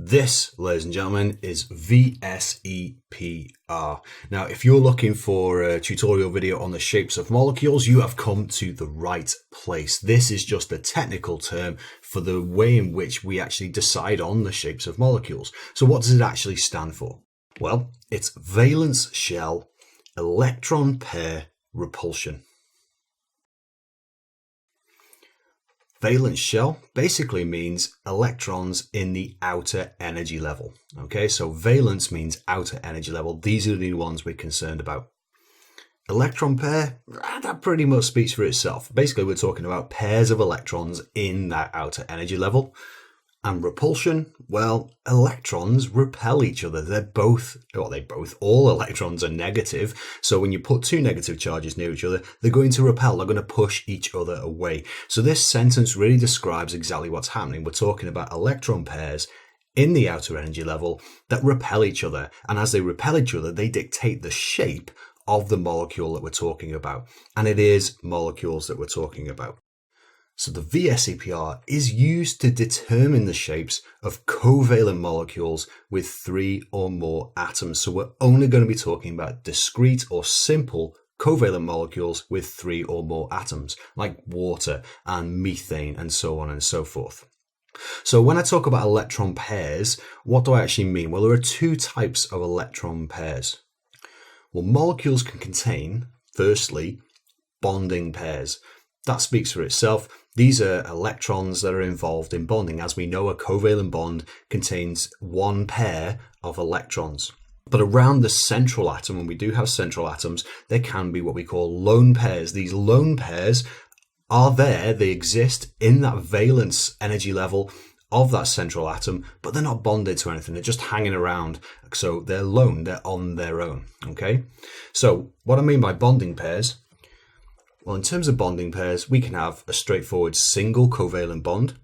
This, ladies and gentlemen, is VSEPR. Now, if you're looking for a tutorial video on the shapes of molecules, you have come to the right place. This is just a technical term for the way in which we actually decide on the shapes of molecules. So what does it actually stand for? Well, it's valence shell, electron pair, repulsion. Valence shell basically means electrons in the outer energy level. Okay, so valence means outer energy level. These are the ones we're concerned about. Electron pair, that pretty much speaks for itself. Basically, we're talking about pairs of electrons in that outer energy level. And repulsion, well, electrons repel each other. All electrons are negative. So when you put two negative charges near each other, they're going to repel, they're going to push each other away. So this sentence really describes exactly what's happening. We're talking about electron pairs in the outer energy level that repel each other. And as they repel each other, they dictate the shape of the molecule that we're talking about. And it is molecules that we're talking about. So the VSEPR is used to determine the shapes of covalent molecules with 3 or more atoms. So we're only going to be talking about discrete or simple covalent molecules with 3 or more atoms, like water and methane and so on and so forth. So when I talk about electron pairs, what do I actually mean? Well, there are two types of electron pairs. Well, molecules can contain, firstly, bonding pairs. That speaks for itself. These are electrons that are involved in bonding. As we know, a covalent bond contains one pair of electrons. But around the central atom, when we do have central atoms, there can be what we call lone pairs. These lone pairs are there, they exist in that valence energy level of that central atom, but they're not bonded to anything. They're just hanging around. So they're lone, they're on their own. Okay. So what I mean by bonding pairs, well, in terms of bonding pairs, we can have a straightforward single covalent bond.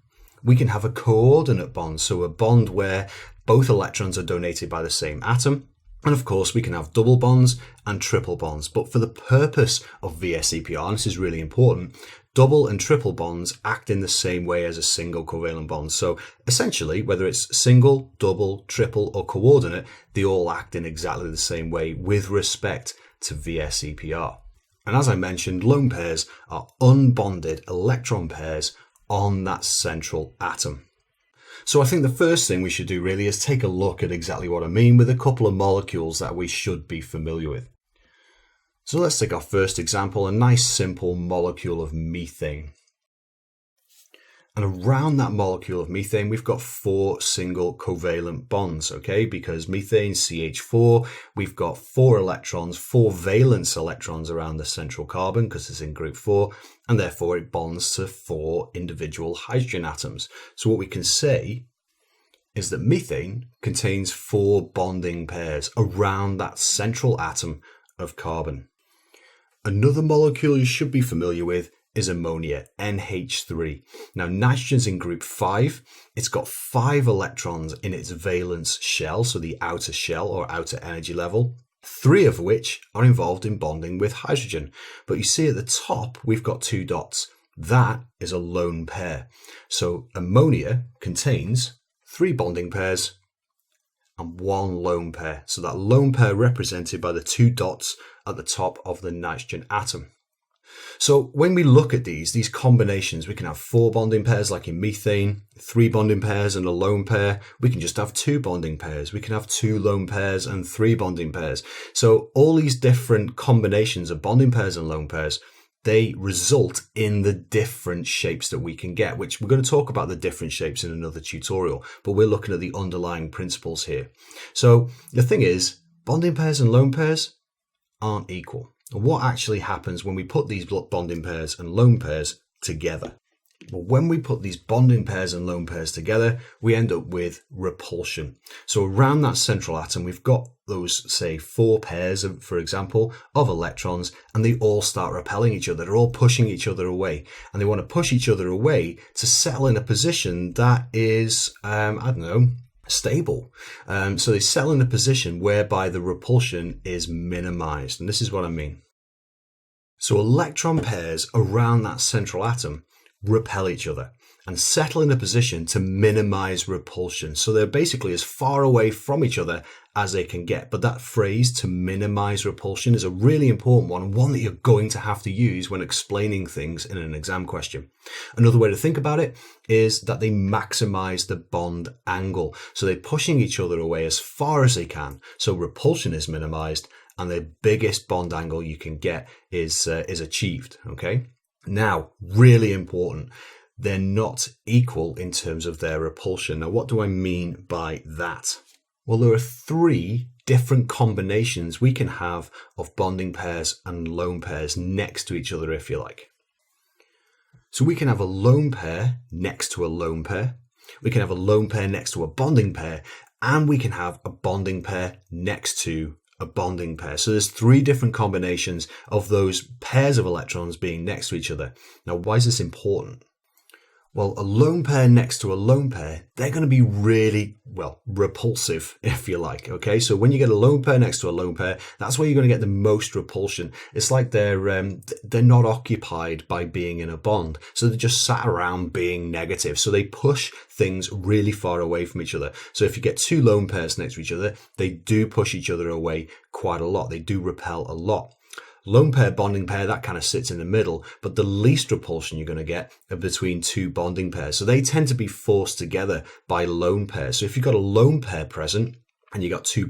We can have a coordinate bond, so a bond where both electrons are donated by the same atom. And of course, we can have double bonds and triple bonds. But for the purpose of VSEPR, and this is really important, double and triple bonds act in the same way as a single covalent bond. So essentially, whether it's single, double, triple, or coordinate, they all act in exactly the same way with respect to VSEPR. And as I mentioned, lone pairs are unbonded electron pairs on that central atom. So I think the first thing we should do really is take a look at exactly what I mean with a couple of molecules that we should be familiar with. So let's take our first example, a nice simple molecule of methane. And around that molecule of methane, we've got 4 single covalent bonds, okay? Because methane, CH4, we've got 4 electrons, 4 valence electrons around the central carbon because it's in group 4, and therefore it bonds to 4 individual hydrogen atoms. So what we can say is that methane contains 4 bonding pairs around that central atom of carbon. Another molecule you should be familiar with is ammonia, Nh3. Now, nitrogen's in group 5. It's got 5 electrons in its valence shell, so the outer shell or outer energy level, 3 of which are involved in bonding with hydrogen. But you see at the top, we've got 2 dots. That is a lone pair. So ammonia contains 3 bonding pairs and 1 lone pair. So that lone pair represented by the 2 dots at the top of the nitrogen atom. So when we look at these combinations, we can have 4 bonding pairs like in methane, 3 bonding pairs and a lone pair. We can just have 2 bonding pairs. We can have 2 lone pairs and 3 bonding pairs. So all these different combinations of bonding pairs and lone pairs, they result in the different shapes that we can get, which we're going to talk about the different shapes in another tutorial, but we're looking at the underlying principles here. So the thing is, bonding pairs and lone pairs aren't equal. And what actually happens when we put these bonding pairs and lone pairs together? Well, when we put these bonding pairs and lone pairs together, we end up with repulsion. So around that central atom, we've got those, say, 4 pairs, for example, of electrons, and they all start repelling each other. They're all pushing each other away. And they want to push each other away to settle in a position that is, stable. So they settle in a position whereby the repulsion is minimized. And this is what I mean. So electron pairs around that central atom repel each other. and settle in a position to minimize repulsion. So they're basically as far away from each other as they can get. But that phrase, to minimize repulsion, is a really important one that you're going to have to use when explaining things in an exam question. Another way to think about it is that they maximize the bond angle. So they're pushing each other away as far as they can. So repulsion is minimized and the biggest bond angle you can get is achieved. Okay. Now, really important, they're not equal in terms of their repulsion. Now, what do I mean by that? Well, there are 3 different combinations we can have of bonding pairs and lone pairs next to each other, if you like. So we can have a lone pair next to a lone pair. We can have a lone pair next to a bonding pair, and we can have a bonding pair next to a bonding pair. So there's 3 different combinations of those pairs of electrons being next to each other. Now, why is this important? Well, a lone pair next to a lone pair, they're going to be really, well, repulsive, if you like. Okay, so when you get a lone pair next to a lone pair, that's where you're going to get the most repulsion. It's like they're not occupied by being in a bond, so they're just sat around being negative. So they push things really far away from each other. So if you get 2 lone pairs next to each other, they do push each other away quite a lot. They do repel a lot. Lone pair, bonding pair, that kind of sits in the middle, but the least repulsion you're going to get are between 2 bonding pairs. So they tend to be forced together by lone pairs. So if you've got a lone pair present and you got 2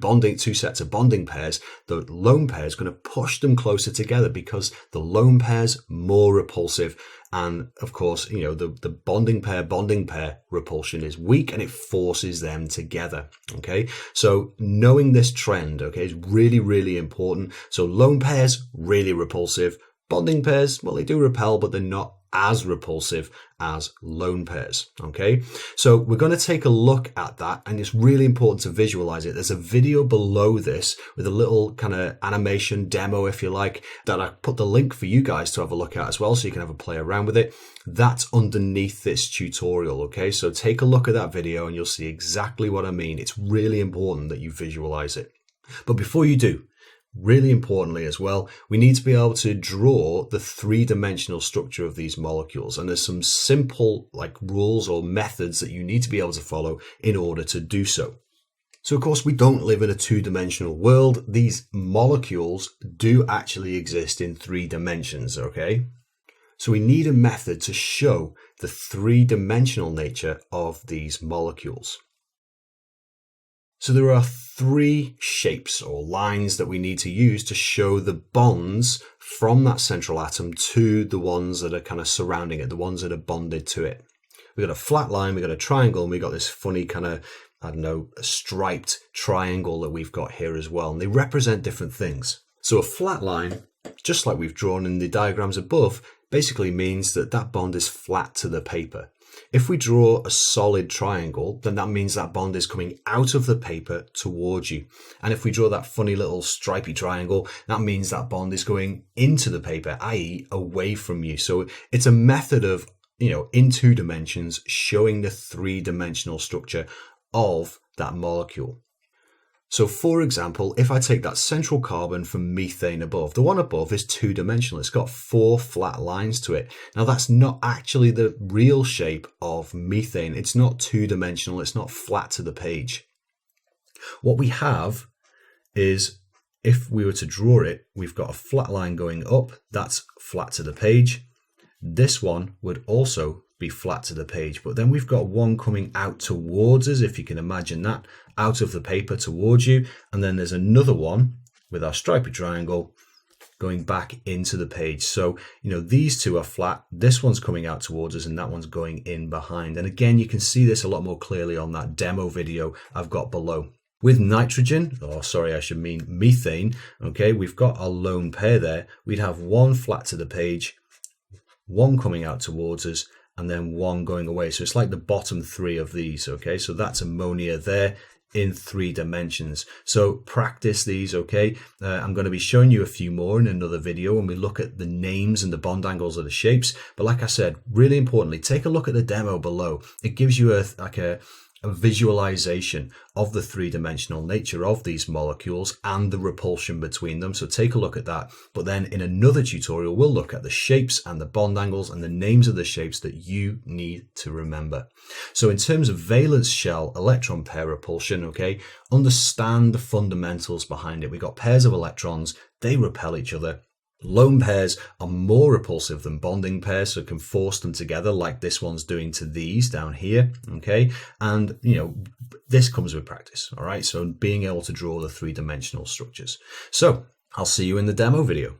sets of bonding pairs, the lone pair is going to push them closer together because the lone pair's more repulsive. And of course, you know, the bonding pair repulsion is weak and it forces them together. Okay. So knowing this trend, okay, is really, really important. So lone pairs, really repulsive. Bonding pairs, well, they do repel, but they're not as repulsive as lone pairs. Okay, so we're going to take a look at that, and it's really important to visualize it. There's a video below this with a little kind of animation demo, if you like, that I put the link for you guys to have a look at as well, so you can have a play around with it. That's underneath this tutorial. Okay, so take a look at that video and you'll see exactly what I mean. It's really important that you visualize it. But before you do, really importantly as well, we need to be able to draw the 3-dimensional structure of these molecules. And there's some simple rules or methods that you need to be able to follow in order to do so. So of course, we don't live in a 2-dimensional world. These molecules do actually exist in 3 dimensions, okay? So we need a method to show the 3-dimensional nature of these molecules. So there are 3 shapes or lines that we need to use to show the bonds from that central atom to the ones that are kind of surrounding it, the ones that are bonded to it. We've got a flat line, we've got a triangle, and we've got this funny kind of, striped triangle that we've got here as well. And they represent different things. So a flat line, just like we've drawn in the diagrams above, basically means that that bond is flat to the paper. If we draw a solid triangle, then that means that bond is coming out of the paper towards you. And if we draw that funny little stripy triangle, that means that bond is going into the paper, i.e. away from you. So it's a method of, in 2 dimensions, showing the 3-dimensional structure of that molecule. So for example, if I take that central carbon from methane above, the one above is 2-dimensional. It's got 4 flat lines to it. Now that's not actually the real shape of methane. It's not 2-dimensional. It's not flat to the page. What we have is, if we were to draw it, we've got a flat line going up. That's flat to the page. This one would also be flat to the page, but then we've got one coming out towards us, if you can imagine that, out of the paper towards you, and then there's another one with our stripy triangle going back into the page. So these 2 are flat, this one's coming out towards us and that one's going in behind. And again, you can see this a lot more clearly on that demo video I've got below. With nitrogen, methane, okay, we've got our lone pair there. We'd have one flat to the page, one coming out towards us, and then one going away. So it's like the bottom 3 of these, okay? So that's ammonia there in 3 dimensions. So practice these, okay? I'm going to be showing you a few more in another video when we look at the names and the bond angles of the shapes. But like I said, really importantly, take a look at the demo below. It gives you a a visualization of the three-dimensional nature of these molecules and the repulsion between them. So take a look at that. But then in another tutorial, we'll look at the shapes and the bond angles and the names of the shapes that you need to remember. So in terms of valence shell electron pair repulsion, okay, understand the fundamentals behind it. We've got pairs of electrons, they repel each other. Lone pairs are more repulsive than bonding pairs, so it can force them together like this one's doing to these down here, okay? And, you know, this comes with practice, all right? So being able to draw the three-dimensional structures. So I'll see you in the demo video.